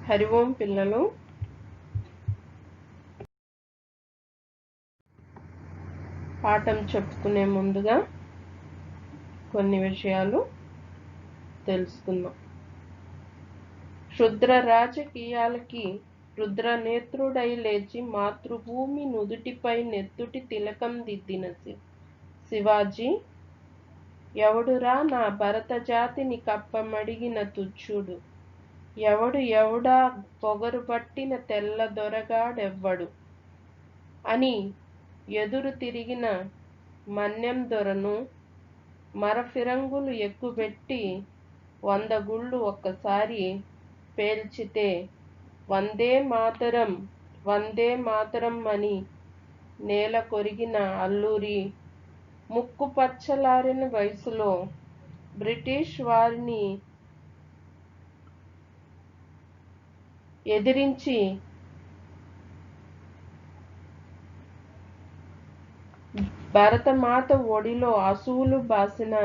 హరి ఓం పిల్లలు, పాఠం చెప్పుకునే ముందుగా కొన్ని విషయాలు తెలుసుకుందాం. క్షుద్ర రాజకీయాలకి రుద్రనేత్రుడై లేచి మాతృభూమి నుదుటిపై నెత్తుటి తిలకం దిద్దిన శివాజీ, ఎవడురా నా భరత జాతిని కప్పమడిగిన తుచ్చుడు, ఎవడా పొగరు పట్టిన తెల్ల దొరగాడెవ్వడు అని ఎదురు తిరిగిన మన్యం దొరను మరఫిరంగులు ఎక్కుబెట్టి 100 గుళ్ళు ఒక్కసారి పేల్చితే వందే మాతరం వందే మాతరం అని నేల కొరిగిన అల్లూరి ముక్కు పచ్చలారిన వయసులో బ్రిటిష్ వారిని ఎదిరించి భరతమాత ఒడిలో అసువులు బాసిన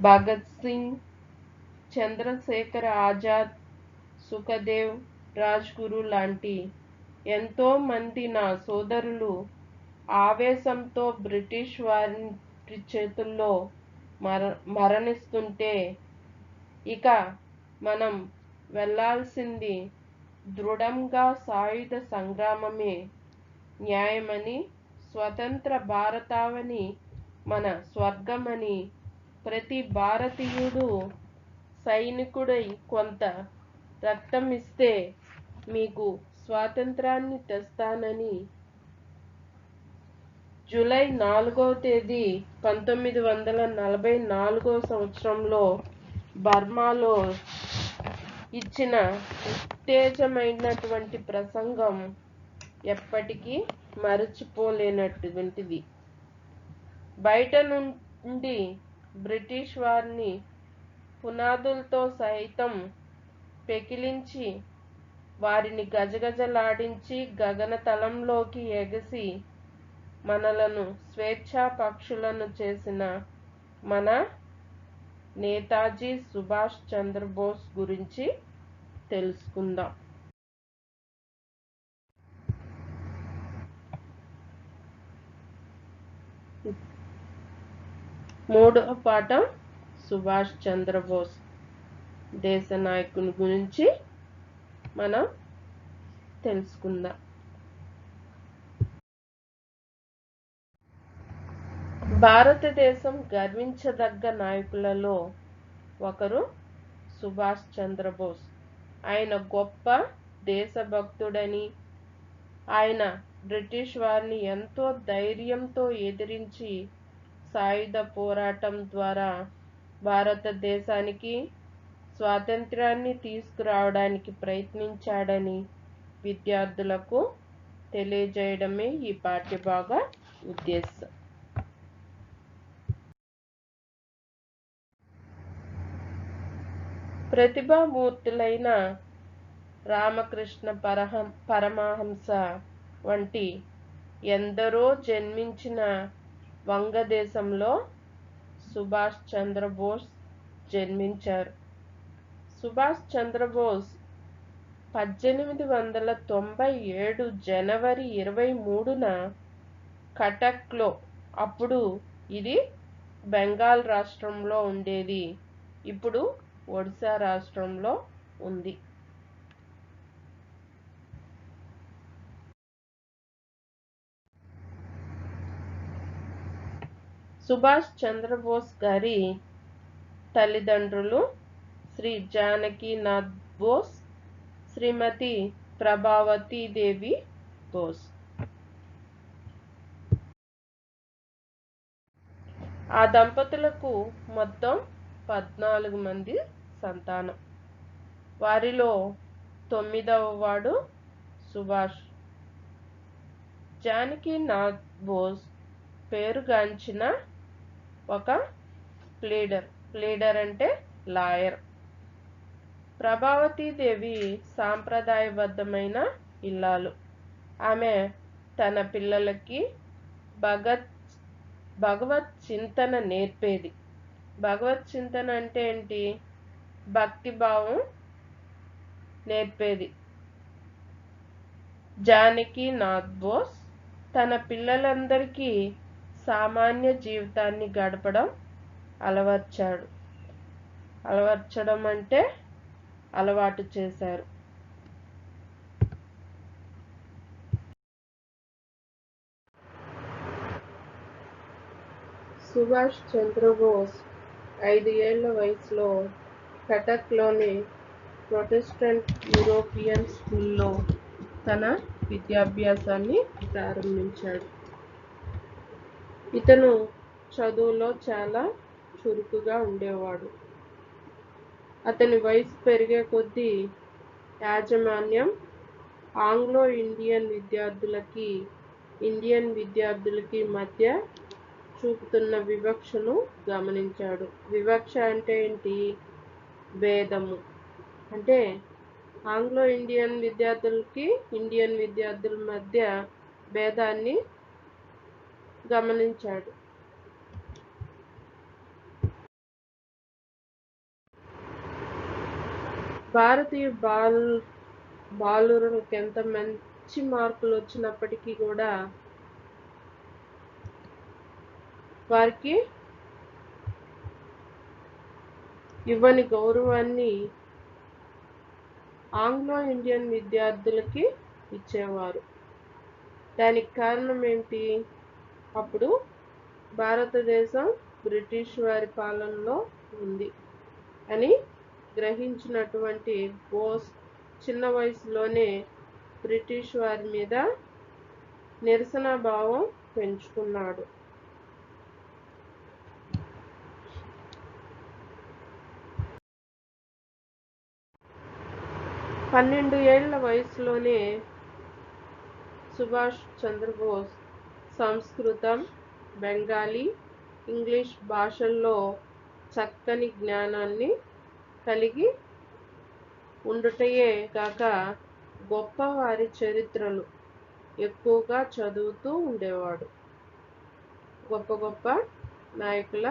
భగత్ సింగ్, చంద్రశేఖర్ ఆజాద్, సుఖదేవ్, రాజ్గురు లాంటి ఎంతో మంది నా సోదరులు ఆవేశంతో బ్రిటిష్ వారి చేతుల్లో మరణిస్తుంటే ఇక మనం వెళ్ళాల్సింది దృఢంగా సాయుధ సంగ్రామమే న్యాయమని, స్వతంత్ర భారతావని మన స్వర్గమని, ప్రతి భారతీయుడు సైనికుడై కొంత రక్తం ఇస్తే మీకు స్వాతంత్రాన్ని తెస్తానని జూలై 4వ తేదీ 1944 సంవత్సరంలో బర్మాలో ఇచ్చిన ఉత్తేజమైనటువంటి ప్రసంగం ఎప్పటికీ మరచిపోలేనటువంటిది. బయట నుండి బ్రిటిష్ వారిని పునాదులతో సైతం పెకిలించి వారిని గజగజలాడించి గగనతలంలోకి ఎగసి మనలను స్వేచ్ఛా పక్షులను చేసిన మన నేతాజీ సుభాష్ చంద్రబోస్ గురించి తెలుసుకుందాం. మూడవ పాఠం సుభాష్ చంద్రబోస్ దేశ నాయకుని గురించి మనం తెలుసుకుందాం. భారతదేశం గర్వించదగ్గ నాయకులలో ఒకరు సుభాష్ చంద్రబోస్. ఆయన గొప్ప దేశభక్తుడని, ఆయన బ్రిటిష్ వారిని ఎంతో ధైర్యంతో ఎదిరించి సాయుధ పోరాటం ద్వారా భారతదేశానికి స్వాతంత్ర్యాన్ని తీసుకురావడానికి ప్రయత్నించాడని విద్యార్థులకు తెలియజేయడమే ఈ పాఠ్యభాగ ఉద్దేశం. ప్రతిభామూర్తులైన రామకృష్ణ పరమహంస వంటి ఎందరో జన్మించిన వంగదేశంలో సుభాష్ చంద్రబోస్ జన్మించారు. సుభాష్ చంద్రబోస్ 1897 జనవరి 23న కటక్లో, అప్పుడు ఇది బెంగాల్ రాష్ట్రంలో ఉండేది, ఇప్పుడు ఒడిశా రాష్ట్రంలో ఉంది. సుభాష్ చంద్రబోస్ గారి తల్లిదండ్రులు శ్రీ జానకీనాథ్ బోస్, శ్రీమతి ప్రభావతీదేవి బోస్. ఆ దంపతులకు మొత్తం 14 మంది సంతానం. వారిలో 9వ వాడు సుభాష్. జానకీనాథ్ బోస్ పేరుగాంచిన ఒక ప్లీడర్ అంటే లాయర్. ప్రభావతీదేవి సాంప్రదాయబద్ధమైన ఇల్లాలు. ఆమె తన పిల్లలకి భగవత్ చింతన నేర్పేది. భగవత్ చింతన అంటే ఏంటి? భక్తిభావం నేర్పేది. జానకీనాథ్ బోస్ తన పిల్లలందరికీ సామాన్య జీవితాన్ని గడపడం అలవర్చడం అంటే అలవాటు చేశారు. సుభాష్ చంద్రబోస్ 5 ఏళ్ల వయసులో కటక్లోని ప్రొటెస్టెంట్ యూరోపియన్ స్కూల్లో తన విద్యాభ్యాసాన్ని ప్రారంభించాడు. ఇతను చదువులో చాలా చురుకుగా ఉండేవాడు. అతని వయసు పెరిగే కొద్దీ యాజమాన్యం ఆంగ్లో ఇండియన్ విద్యార్థులకి మధ్య చూపుతున్న వివక్షను గమనించాడు. వివక్ష అంటే ఏంటి? భేదము. అంటే ఆంగ్లో ఇండియన్ విద్యార్థుల మధ్య భేదాన్ని గమనించాడు. భారతీయ బాలురకు ఎంత మంచి మార్కులు వచ్చినప్పటికీ కూడా వారికి ఇవ్వని గౌరవాన్ని ఆంగ్లో ఇండియన్ విద్యార్థులకి ఇచ్చేవారు. దానికి కారణం ఏంటి? అప్పుడు భారతదేశం బ్రిటిష్ వారి పాలనలో ఉంది అని గ్రహించినటువంటి బోస్ చిన్న వయసులోనే బ్రిటిష్ వారి మీద నిరసన భావం పెంచుకున్నాడు. 12 ఏళ్ల వయసులోనే సుభాష్ చంద్రబోస్ సంస్కృతం, బెంగాలీ, ఇంగ్లీష్ భాషల్లో చక్కని జ్ఞానాన్ని కలిగి ఉండుటయే కాక గొప్పవారి చరిత్రలు ఎక్కువగా చదువుతూ ఉండేవాడు. గొప్ప నాయకుల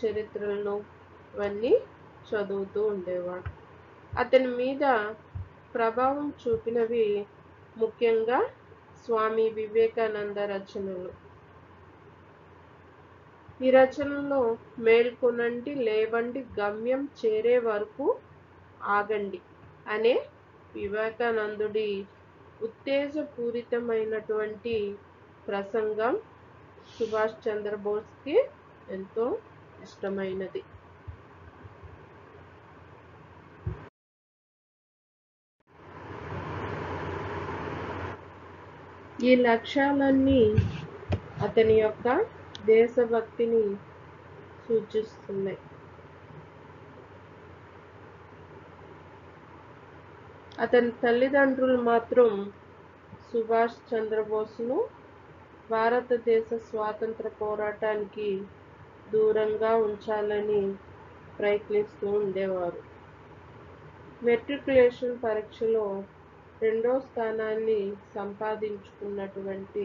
చరిత్రలను ఇవన్నీ చదువుతూ ఉండేవాడు. అతని మీద ప్రభావం చూపినవి ముఖ్యంగా స్వామి వివేకానంద రచనలు. ఈ రచనలో మేల్కొనండి, లేవండి, గమ్యం చేరే వరకు ఆగండి అనే వివేకానందుడి ఉత్తేజపూరితమైనటువంటి ప్రసంగం సుభాష్ చంద్రబోస్కి ఎంతో ఇష్టమైనది. ఈ లక్ష్యాలన్నీ అతని యొక్క దేశభక్తిని సూచిస్తున్నాయి. అతని తల్లిదండ్రులు మాత్రం సుభాష్ చంద్రబోస్ను భారతదేశ స్వాతంత్ర పోరాటానికి దూరంగా ఉంచాలని ప్రయత్నిస్తూ ఉండేవారు. మెట్రికులేషన్ పరీక్షలో 2వ స్థానాన్ని సంపాదించుకున్నటువంటి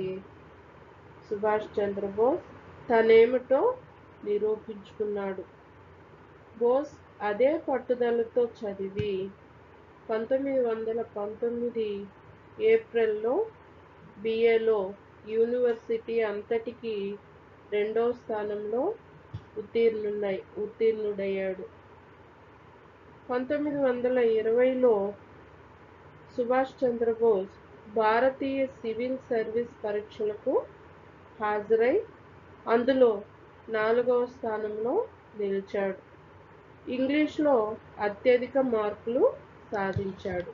సుభాష్ చంద్రబోస్ తనేమిటో నిరూపించుకున్నాడు. బోస్ అదే పట్టుదలతో చదివి 1919 ఏప్రిల్లో బిఏలో యూనివర్సిటీ అంతటికీ 2వ స్థానంలో ఉత్తీర్ణుడయ్యాడు. 1920లో సుభాష్ చంద్రబోస్ భారతీయ సివిల్ సర్వీస్ పరీక్షలకు హాజరై అందులో 4వ స్థానంలో నిలిచాడు. ఇంగ్లీష్లో అత్యధిక మార్కులు సాధించాడు.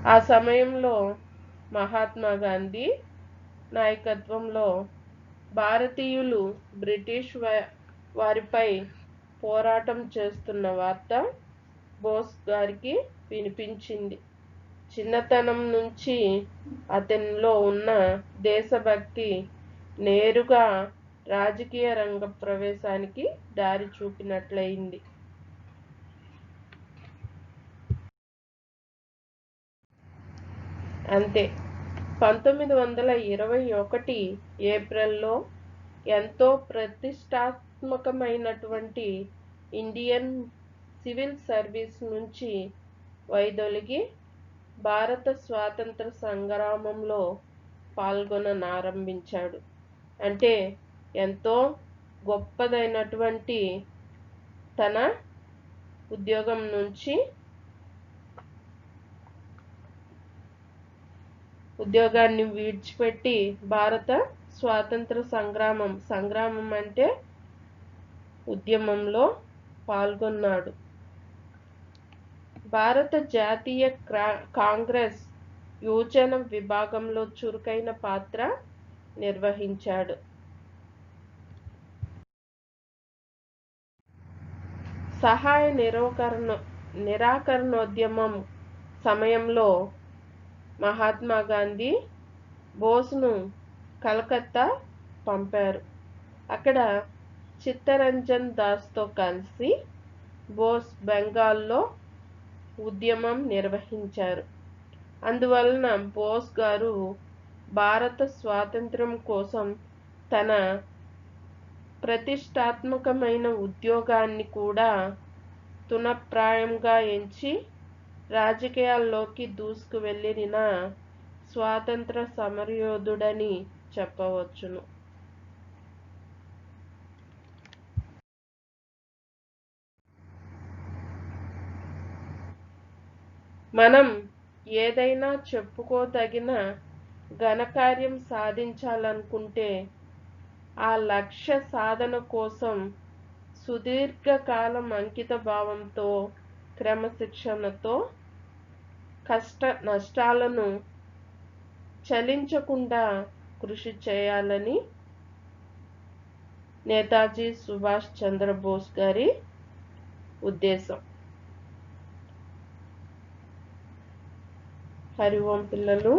ఆ సమయంలో మహాత్మా గాంధీ నాయకత్వంలో భారతీయులు బ్రిటిష్ వారిపై పోరాటం చేస్తున్న వార్త బోస్ గారికి వినిపించింది. చిన్నతనం నుంచి అతనిలో ఉన్న దేశభక్తి నేరుగా రాజకీయ రంగ ప్రవేశానికి దారి చూపినట్లయింది. అంతే 1921 ఏప్రిల్లో ఎంతో ప్రతిష్టాత్మకమైనటువంటి ఇండియన్ సివిల్ సర్వీస్ నుంచి వైదొలిగి భారత స్వాతంత్ర సంగ్రామంలో పాల్గొననారంభించాడు. అంటే ఎంతో గొప్పదైనటువంటి తన ఉద్యోగం నుంచి ఉద్యోగాన్ని విడిచిపెట్టి భారత స్వాతంత్ర సంగ్రామం అంటే ఉద్యమంలో పాల్గొన్నాడు. భారత జాతీయ కాంగ్రెస్ యువజన విభాగంలో చురుకైన పాత్ర నిర్వహించాడు. సహాయ నిరాకరణోద్యమం సమయంలో మహాత్మా గాంధీ బోస్ను కలకత్తా పంపారు. అక్కడ చిత్తరంజన్ దాస్తో కలిసి బోస్ బెంగాల్లో ఉద్యమం నిర్వహించారు. అందువలన బోస్ గారు భారత స్వాతంత్ర్యం కోసం తన ప్రతిష్టాత్మకమైన ఉద్యోగాన్ని కూడా తునప్రాయంగా ఎంచి రాజకీయాల్లోకి దూసుకు వెళ్ళిన స్వాతంత్ర సమరయోధుడని చెప్పవచ్చును. మనం ఏదైనా చెప్పుకోదగిన ఘనకార్యం సాధించాలనుకుంటే ఆ లక్ష్య సాధన కోసం సుదీర్ఘకాలం అంకిత భావంతో, క్రమశిక్షణతో, కష్ట నష్టాలను చలించకుండా కృషి చేయాలని నేతాజీ సుభాష్ చంద్రబోస్ గారి ఉద్దేశం. హరి ఓం పిల్లలు.